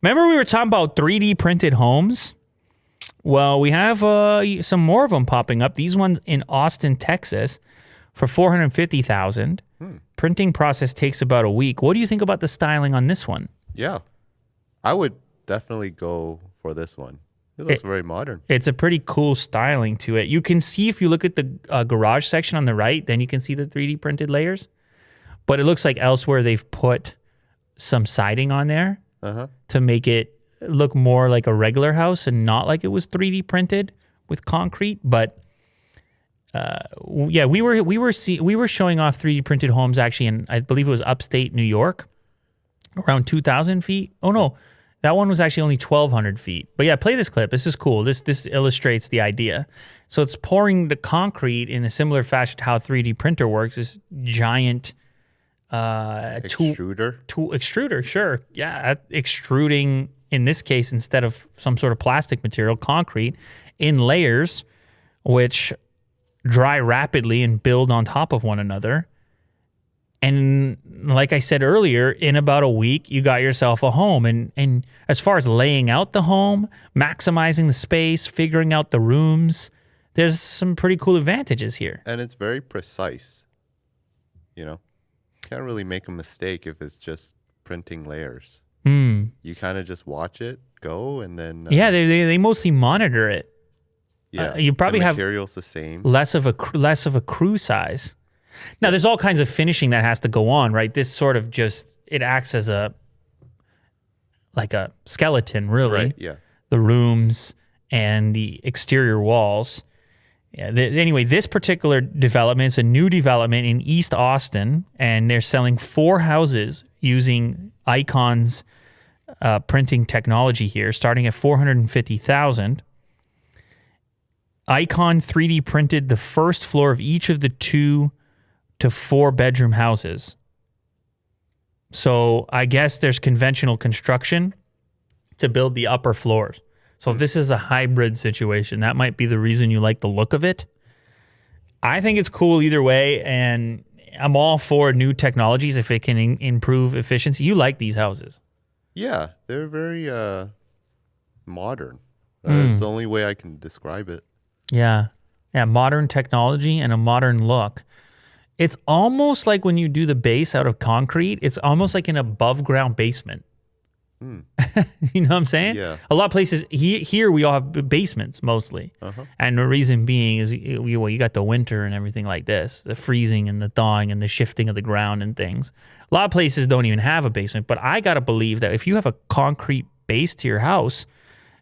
Remember we were talking about 3D printed homes? Well, we have some more of them popping up. These ones in Austin, Texas, for $450,000. Printing process takes about a week. What do you think about the styling on this one? Yeah, I would definitely go for this one. It looks very modern. It's a pretty cool styling to it. You can see if you look at the garage section on the right, then you can see the 3D printed layers. But it looks like elsewhere they've put some siding on there to make it look more like a regular house and not like it was 3D printed with concrete. But yeah, we were showing off 3D printed homes actually in, I believe it was upstate New York, around 2,000 feet. Oh no. That one was actually only 1,200 feet. But yeah, play this clip. This is cool. This illustrates the idea. So it's pouring the concrete in a similar fashion to how a 3D printer works. This giant extruder, sure. Yeah, extruding, in this case, instead of some sort of plastic material, concrete in layers, which dry rapidly and build on top of one another. And like I said earlier, in about a week, you got yourself a home. And as far as laying out the home, maximizing the space, figuring out the rooms, there's some pretty cool advantages here. And it's very precise. You know, can't really make a mistake if it's just printing layers. You kind of just watch it go, and then yeah, they mostly monitor it. Yeah, you probably the have materials the same, less of a crew size. Now, there's all kinds of finishing that has to go on, right? This sort of just, it acts as like a skeleton, really. Right, yeah. The rooms and the exterior walls. Yeah. Anyway, this particular development is a new development in East Austin, and they're selling 4 houses using Icon's printing technology here, starting at $450,000. Icon 3D printed the first floor of each of the 2 to 4 bedroom houses. So I guess there's conventional construction to build the upper floors. So if this is a hybrid situation, that might be the reason you like the look of it. I think it's cool either way, and I'm all for new technologies if it can improve efficiency. You like these houses. Yeah, they're very modern. It's the only way I can describe it. Yeah. Yeah, modern technology and a modern look. It's almost like when you do the base out of concrete, it's almost like an above ground basement. You know what I'm saying? Yeah. A lot of places, here we all have basements mostly. And the reason being is, you got the winter and everything like this, the freezing and the thawing and the shifting of the ground and things. A lot of places don't even have a basement, but I got to believe that if you have a concrete base to your house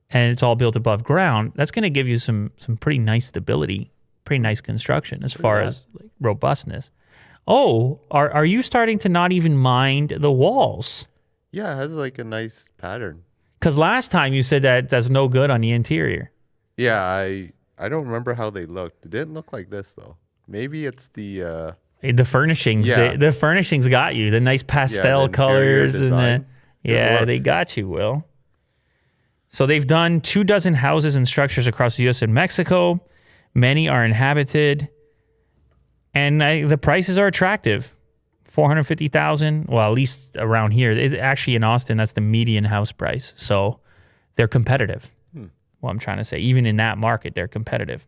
and it's all built above ground, that's going to give you some pretty nice stability, pretty nice construction as far as like robustness. Oh, are you starting to not even mind the walls? Yeah, it has like a nice pattern. Because last time you said that that's no good on the interior. Yeah, I don't remember how they looked. It didn't look like this though. Maybe it's the furnishings. Yeah. The furnishings got you. The nice pastel the colors design. and they got you, Will. So they've done 24 houses and structures across the U.S. and Mexico. Many are inhabited, and the prices are attractive. $450,000. Well, at least around here. It's actually in Austin, that's the median house price. So they're competitive. Well, I'm trying to say, even in that market, they're competitive.